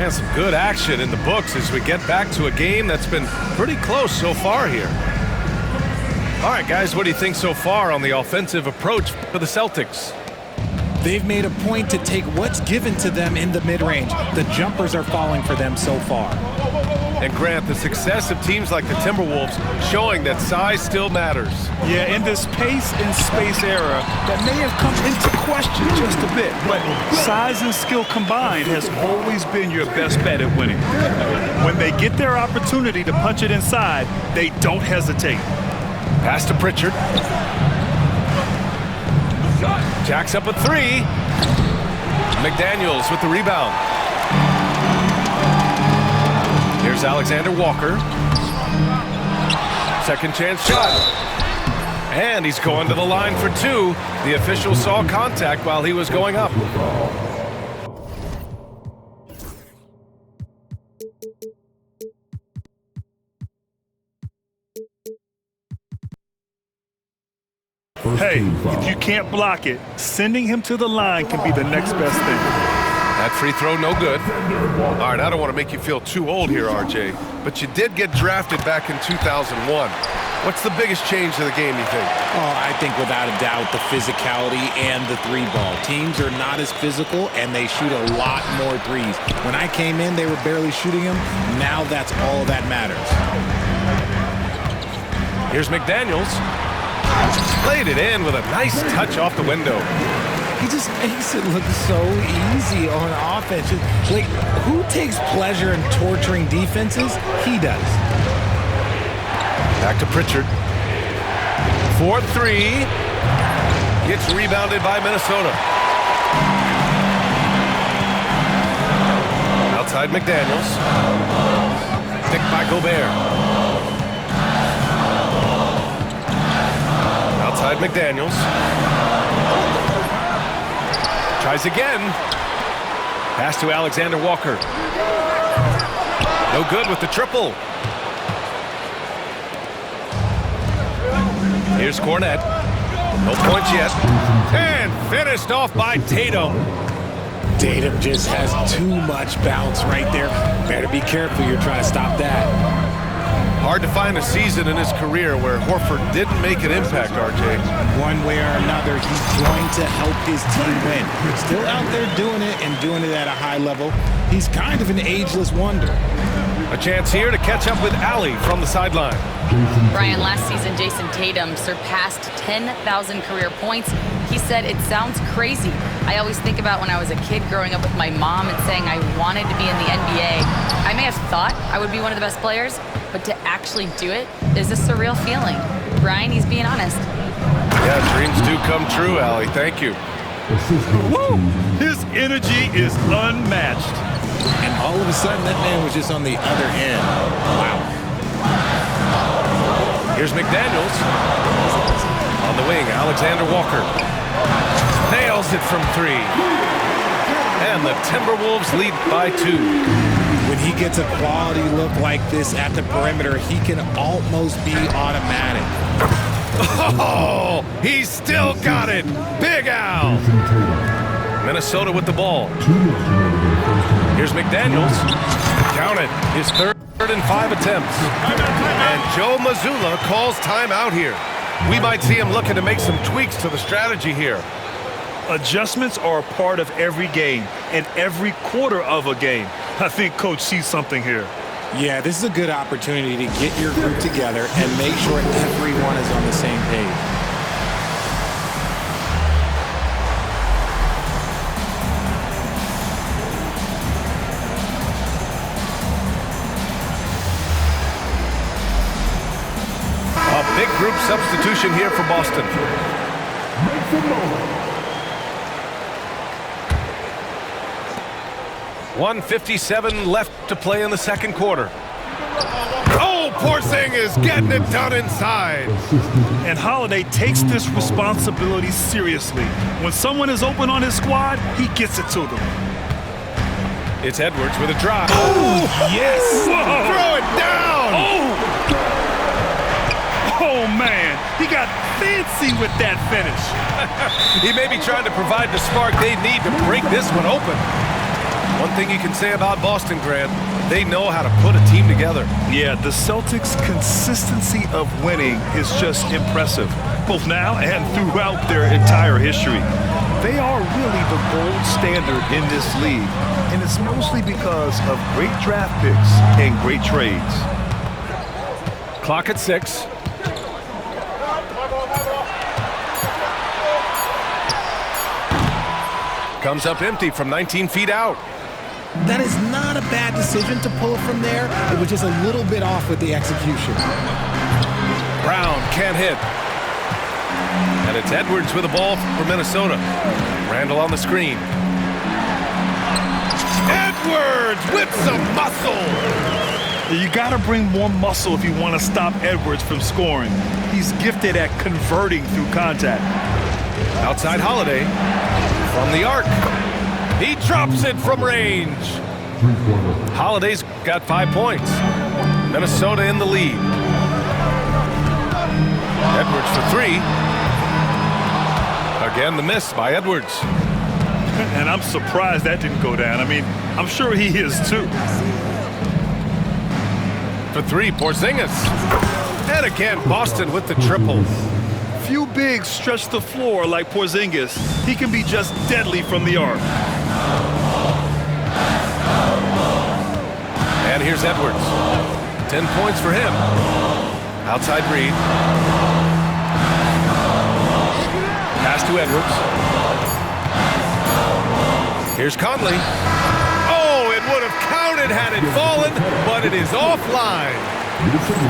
And some good action in the books as we get back to a game that's been pretty close so far here. All right, guys, what do you think so far on the offensive approach for the Celtics? They've made a point to take what's given to them in the mid-range. The jumpers are falling for them so far. And Grant, the success of teams like the Timberwolves showing that size still matters. Yeah, in this pace and space era, that may have come into question just a bit, but size and skill combined has always been your best bet at winning. When they get their opportunity to punch it inside, they don't hesitate. Pass to Pritchard. Jacks up a three. McDaniels with the rebound. Here's Alexander Walker. Second chance shot. And he's going to the line for two. The official saw contact while he was going up. Hey, if you can't block it, sending him to the line can be the next best thing. That free throw, no good. All right, I don't want to make you feel too old here, RJ, but you did get drafted back in 2001. What's the biggest change to the game, you think? Oh, I think without a doubt the physicality and the three ball. Teams are not as physical, and they shoot a lot more threes. When I came in, they were barely shooting them. Now that's all that matters. Here's McDaniels. Played it in with a nice touch off the window. He just makes it look so easy on offense. Like, who takes pleasure in torturing defenses? He does. Back to Pritchard. 4-3. Gets rebounded by Minnesota. Outside McDaniels. Picked by Gobert. Outside McDaniels. Tries again. Pass to Alexander Walker. No good with the triple. Here's Cornette. No points yet. And finished off by Tatum. Tatum just has too much bounce right there. Better be careful. You're trying to stop that. Hard to find a season in his career where Horford didn't make an impact, RJ. One way or another, he's going to help his team win. Still out there doing it and doing it at a high level. He's kind of an ageless wonder. A chance here to catch up with Allie from the sideline. Brian, last season, Jason Tatum surpassed 10,000 career points. He said, "It sounds crazy. I always think about when I was a kid growing up with my mom and saying I wanted to be in the NBA. I may have thought I would be one of the best players, but to actually do it is a surreal feeling." Brian, he's being honest. Yeah, dreams do come true, Allie. Thank you. Woo! His energy is unmatched. And all of a sudden, that man was just on the other end. Wow. Here's McDaniels. On the wing, Alexander Walker. Nails it from three. And the Timberwolves lead by 2. When he gets a quality look like this at the perimeter, he can almost be automatic. Oh, he's still got it. Big Al. Minnesota with the ball. Here's McDaniels. Count it. His third and 5 attempts. And Joe Mazzulla calls timeout here. We might see him looking to make some tweaks to the strategy here. Adjustments are a part of every game and every quarter of a game. I think Coach sees something here. Yeah, this is a good opportunity to get your group together and make sure everyone is on the same page. A big group substitution here for Boston. 1:57 left to play in the second quarter. Oh, Porzingis getting it done inside. And Holiday takes this responsibility seriously. When someone is open on his squad, he gets it to them. It's Edwards with a drive. Oh, yes! Whoa. Throw it down! Oh, man. He got fancy with that finish. He may be trying to provide the spark they need to break this one open. One thing you can say about Boston, Grant, they know how to put a team together. Yeah, the Celtics' consistency of winning is just impressive, both now and throughout their entire history. They are really the gold standard in this league, and it's mostly because of great draft picks and great trades. Clock at 6. Comes up empty from 19 feet out. That is not a bad decision to pull it from there. It was just a little bit off with the execution. Brown can't hit. And it's Edwards with the ball for Minnesota. Randall on the screen. Edwards with some muscle. You got to bring more muscle if you want to stop Edwards from scoring. He's gifted at converting through contact. Outside Holiday from the arc. He drops it from range. Holiday's got 5 points. Minnesota in the lead. Edwards for 3. Again, the miss by Edwards. And I'm surprised that didn't go down. I mean, I'm sure he is too. For 3, Porzingis. And again, Boston with the triple. Few bigs stretch the floor like Porzingis. He can be just deadly from the arc. And here's Edwards. 10 points for him. Outside Reed. Pass to Edwards. Here's Conley. Oh, it would have counted had it fallen, but it is offline.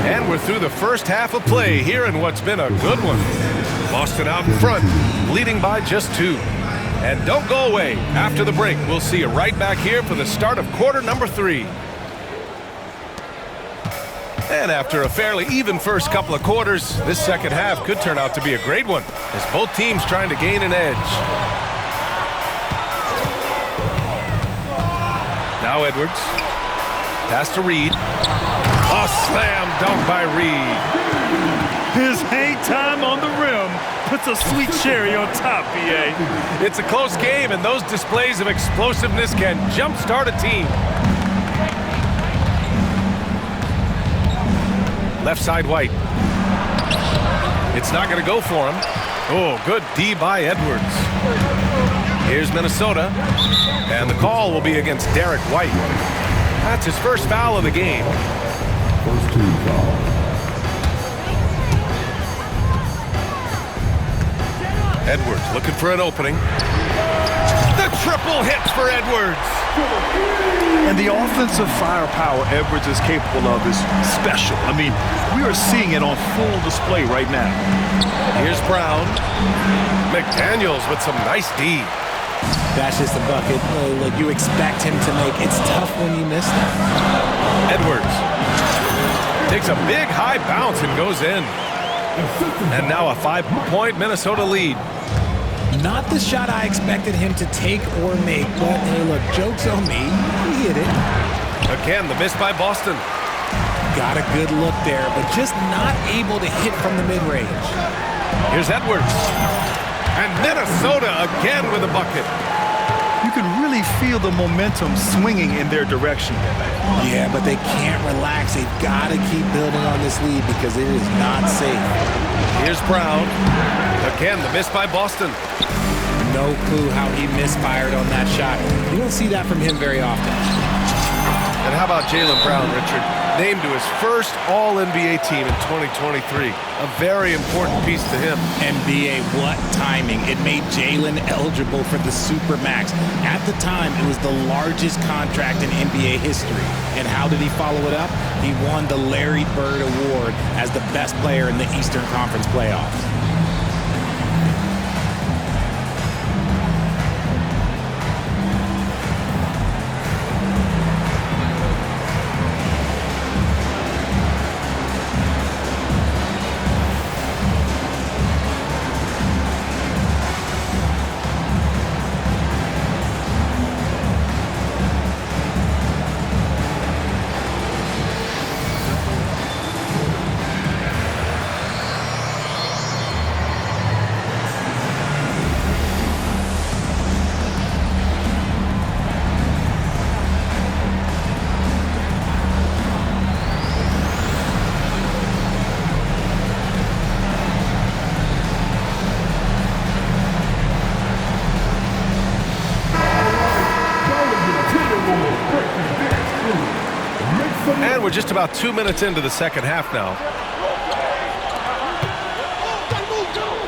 And we're through the first half of play here in what's been a good one. Boston out in front, leading by just 2. And don't go away. After the break, we'll see you right back here for the start of quarter number 3. And after a fairly even first couple of quarters, this second half could turn out to be a great one, as both teams trying to gain an edge. Now Edwards. Pass to Reed. A slam dunk by Reed. His hang time on the rim puts a sweet cherry on top, B.A. It's a close game, and those displays of explosiveness can jumpstart a team. Left side White. It's not going to go for him. Oh, good D by Edwards. Here's Minnesota. And the call will be against Derek White. That's his first foul of the game. First team foul. Edwards looking for an opening. The triple hits for Edwards. And the offensive firepower Edwards is capable of is special. I mean, we are seeing it on full display right now. Here's Brown. McDaniels with some nice D. That's just a bucket like you expect him to make. It's tough when you miss that. Edwards takes a big high bounce and goes in. And now a 5-point Minnesota lead. Not the shot I expected him to take or make, but hey, look, joke's on me. He hit it. Again, the miss by Boston. Got a good look there, but just not able to hit from the mid-range. Here's Edwards. And Minnesota again with a bucket. You can really feel the momentum swinging in their direction. Yeah, but they can't relax. They've got to keep building on this lead because it is not safe. Here's Brown. Again, the miss by Boston. No clue how he misfired on that shot. You don't see that from him very often. And how about Jaylen Brown, Richard? Named to his first All-NBA team in 2023. A very important piece to him. NBA, what timing. It made Jaylen eligible for the Supermax. At the time, it was the largest contract in NBA history. And how did he follow it up? He won the Larry Bird Award as the best player in the Eastern Conference playoffs. we're just about 2 minutes into the second half now.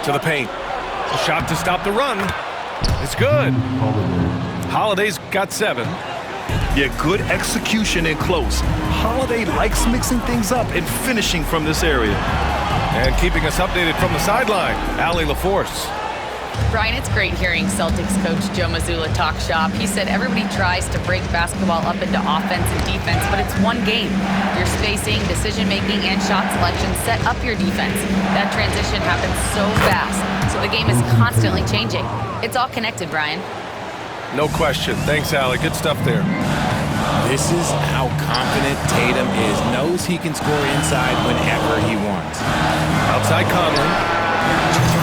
To the paint. A shot to stop the run. It's good. Holiday's got 7. Yeah, good execution in close. Holiday likes mixing things up and finishing from this area. And keeping us updated from the sideline, Allie LaForce. Brian, it's great hearing Celtics coach Joe Mazzulla talk shop. He said everybody tries to break basketball up into offense and defense, but it's one game. Your spacing, decision-making, and shot selection set up your defense. That transition happens so fast, so the game is constantly changing. It's all connected, Brian. No question. Thanks, Allie. Good stuff there. This is how confident Tatum is. Knows he can score inside whenever he wants. Outside Conley.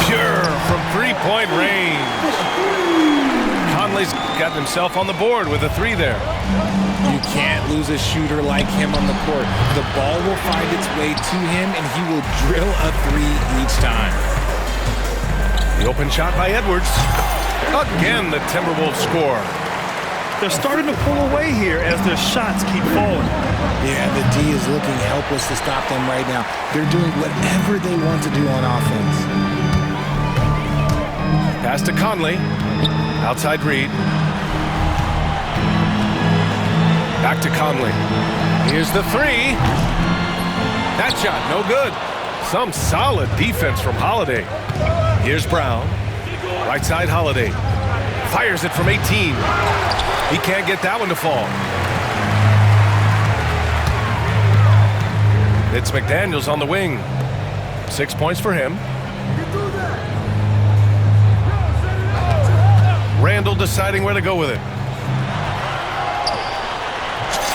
Pure from three-point range. Conley's gotten himself on the board with a 3 there. You can't lose a shooter like him on the court. The ball will find its way to him, and he will drill a 3 each time. The open shot by Edwards. Again, the Timberwolves score. They're starting to pull away here as their shots keep falling. Yeah, the D is looking helpless to stop them right now. They're doing whatever they want to do on offense. Pass to Conley. Outside Reed. Back to Conley. Here's the 3. That shot, no good. Some solid defense from Holiday. Here's Brown. Right side Holiday. Fires it from 18. He can't get that one to fall. It's McDaniels on the wing. 6 points for him. Randall deciding where to go with it.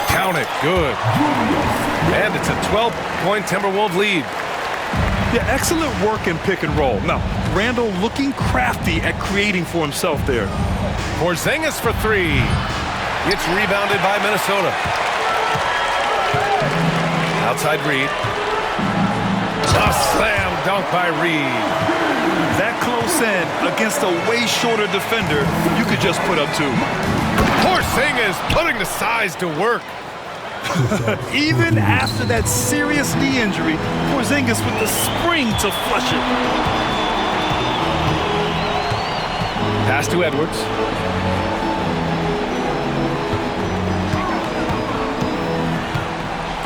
Count it. Good. And it's a 12-point Timberwolves lead. Yeah, excellent work in pick and roll. Now, Randall looking crafty at creating for himself there. Porzingis for 3. It's rebounded by Minnesota. Outside Reed. A slam dunk by Reed. That close in against a way shorter defender, you could just put up 2. Porzingis putting the size to work. Even after that serious knee injury, Porzingis with the spring to flush it. Pass to Edwards.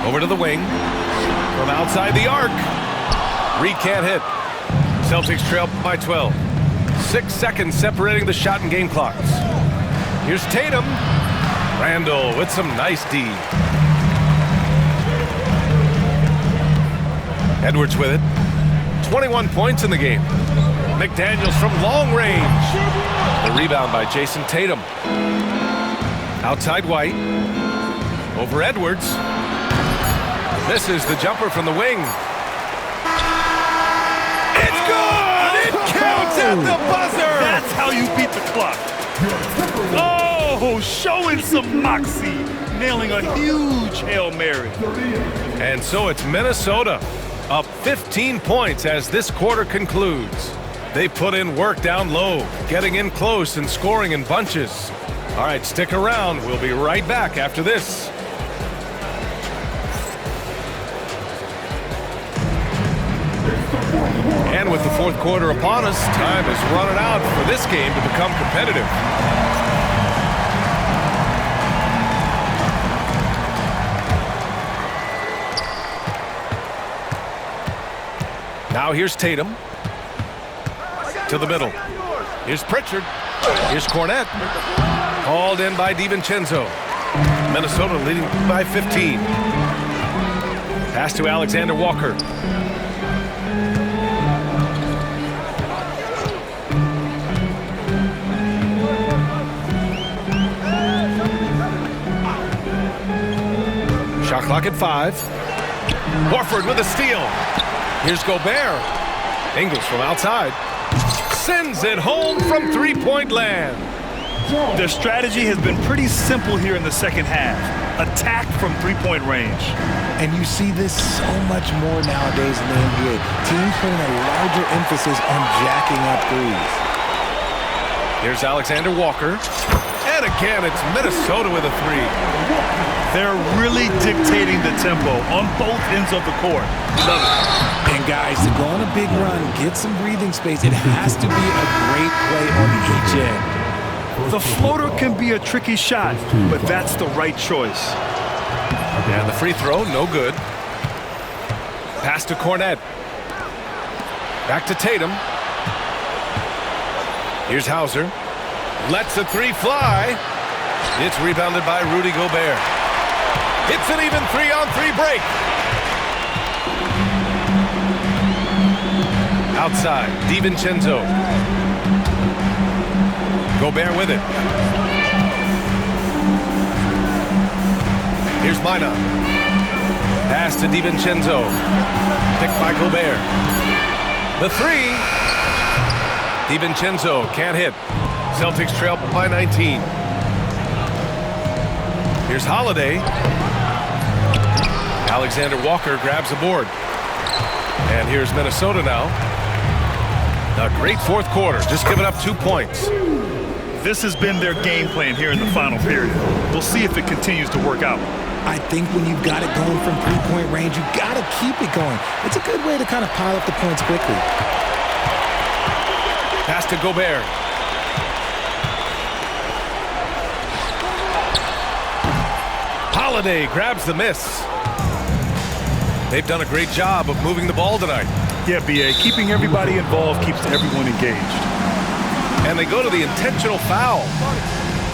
Over to the wing. From outside the arc. Reed can't hit. Celtics trail by 12. 6 seconds separating the shot and game clocks. Here's Tatum. Randall with some nice D. Edwards with it. 21 points in the game. McDaniels from long range. The rebound by Jason Tatum. Outside White. Over Edwards. Misses the jumper from the wing. It's good! It counts at the buzzer! That's how you beat the clock. Oh, showing some moxie. Nailing a huge Hail Mary. And so it's Minnesota up 15 points as this quarter concludes. They put in work down low, getting in close and scoring in bunches. All right, stick around. We'll be right back after this. And with the fourth quarter upon us, time is running out for this game to become competitive. Now here's Tatum. To the middle. Here's Pritchard. Here's Cornette. Called in by DiVincenzo. Minnesota leading by 15. Pass to Alexander Walker. Shot clock at 5. Horford with a steal. Here's Gobert. Ingles from outside. Sends it home from three-point land. Their strategy has been pretty simple here in the second half. Attack from three-point range. And you see this so much more nowadays in the NBA. Teams putting a larger emphasis on jacking up threes. Here's Alexander Walker. And again, it's Minnesota with a 3. They're really dictating the tempo on both ends of the court. Love it. And guys, to go on a big run, get some breathing space, it has to be a great play on each end. The floater can be a tricky shot, but that's the right choice. And the free throw, no good. Pass to Cornette. Back to Tatum. Here's Hauser. Lets the three fly. It's rebounded by Rudy Gobert. It's an even 3-on-3 break. Outside, DiVincenzo. Gobert with it. Here's Mina. Pass to DiVincenzo. Picked by Gobert. The three. DiVincenzo can't hit. Celtics trail by 19. Here's Holiday. Alexander Walker grabs the board. And here's Minnesota now. A great fourth quarter, just giving up 2 points. This has been their game plan here in the final period. We'll see if it continues to work out. I think when you've got it going from three-point range, you've got to keep it going. It's a good way to kind of pile up the points quickly. Pass to Gobert. Holiday grabs the miss. They've done a great job of moving the ball tonight. Yeah, B.A., keeping everybody involved keeps everyone engaged. And they go to the intentional foul.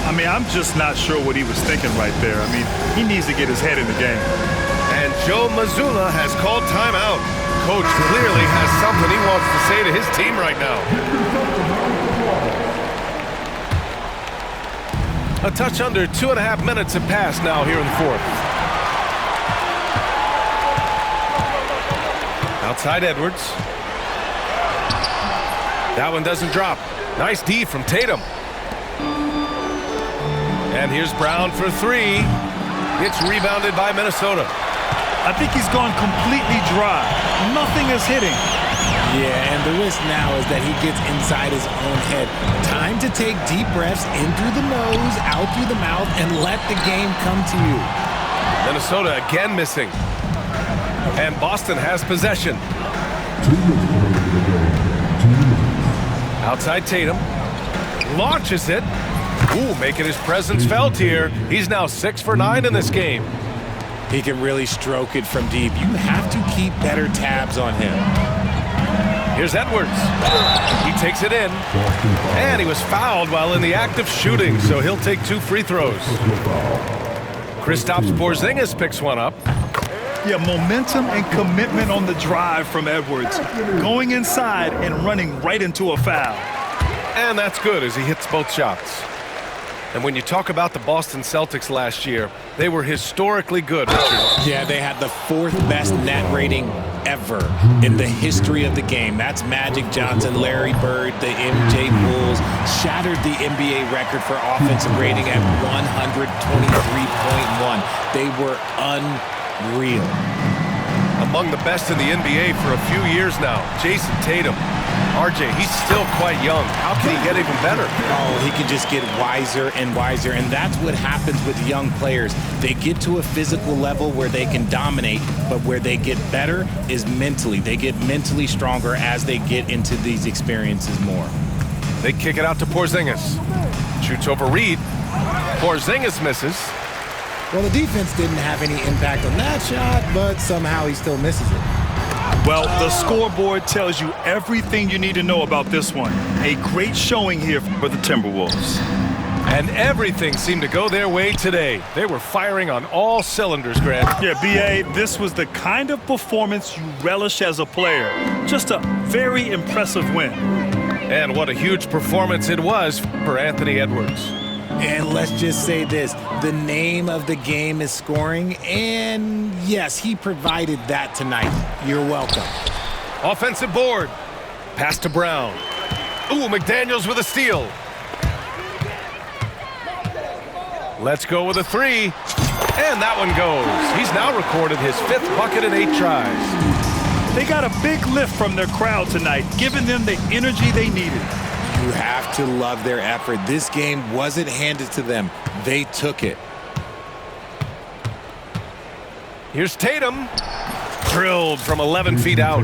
I mean, I'm just not sure what he was thinking right there. I mean, he needs to get his head in the game. And Joe Mazzulla has called timeout. Coach clearly has something he wants to say to his team right now. A touch under 2.5 minutes have passed now here in the fourth. Outside Edwards. That one doesn't drop. Nice D from Tatum. And here's Brown for three. It's rebounded by Minnesota. I think he's gone completely dry. Nothing is hitting. Yeah, and the risk now is that he gets inside his own head. Time to take deep breaths in through the nose, out through the mouth, and let the game come to you. Minnesota again missing. And Boston has possession. Outside Tatum. Launches it. Ooh, making his presence felt here. He's now 6 for 9 in this game. He can really stroke it from deep. You have to keep better tabs on him. Here's Edwards. He takes it in. And he was fouled while in the act of shooting, so he'll take 2 free throws. Kristaps Porzingis picks one up. Yeah, momentum and commitment on the drive from Edwards. Going inside and running right into a foul. And that's good as he hits both shots. And when you talk about the Boston Celtics last year, they were historically good, Richard. Yeah, they had the 4th best net rating ever in the history of the game. That's Magic Johnson, Larry Bird, the MJ Bulls. Shattered the NBA record for offensive rating at 123.1. They were unreal. Among the best in the NBA for a few years now, Jason Tatum. RJ, he's still quite young. How can he get even better? Oh, he can just get wiser and wiser, and that's what happens with young players. They get to a physical level where they can dominate, but where they get better is mentally. They get mentally stronger as they get into these experiences more. They kick it out to Porzingis. Shoots over Reed. Porzingis misses. Well, the defense didn't have any impact on that shot, but somehow he still misses it. Well, the scoreboard tells you everything you need to know about this one. A great showing here for the Timberwolves. And everything seemed to go their way today. They were firing on all cylinders, Grant. Yeah, B.A., this was the kind of performance you relish as a player. Just a very impressive win. And what a huge performance it was for Anthony Edwards. And let's just say this, the name of the game is scoring, and yes, he provided that tonight. You're welcome. Offensive board. Pass to Brown. Ooh, McDaniels with a steal. Let's go with a three. And that one goes. He's now recorded his 5th bucket in 8 tries. They got a big lift from their crowd tonight, giving them the energy they needed. You have to love their effort. This game wasn't handed to them. They took it. Here's Tatum. Drilled from 11 feet out.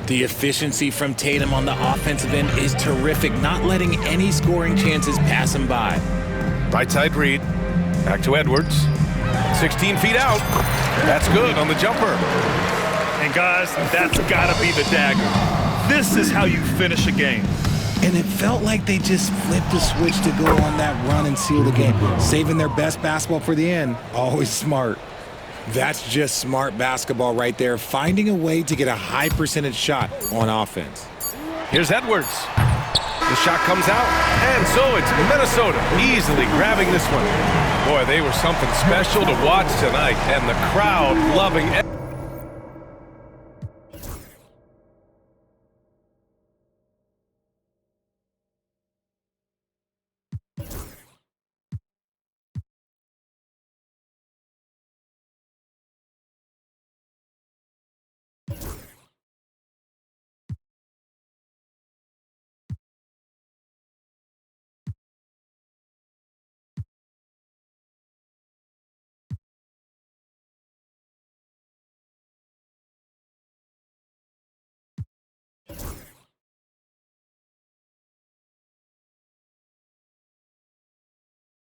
The efficiency from Tatum on the offensive end is terrific, not letting any scoring chances pass him by. Right side read. Back to Edwards. 16 feet out. That's good on the jumper. And guys, that's got to be the dagger. This is how you finish a game. And it felt like they just flipped the switch to go on that run and seal the game. Saving their best basketball for the end. Always smart. That's just smart basketball right there. Finding a way to get a high percentage shot on offense. Here's Edwards. The shot comes out, and so it's Minnesota easily grabbing this one. Boy, they were something special to watch tonight, and the crowd loving it.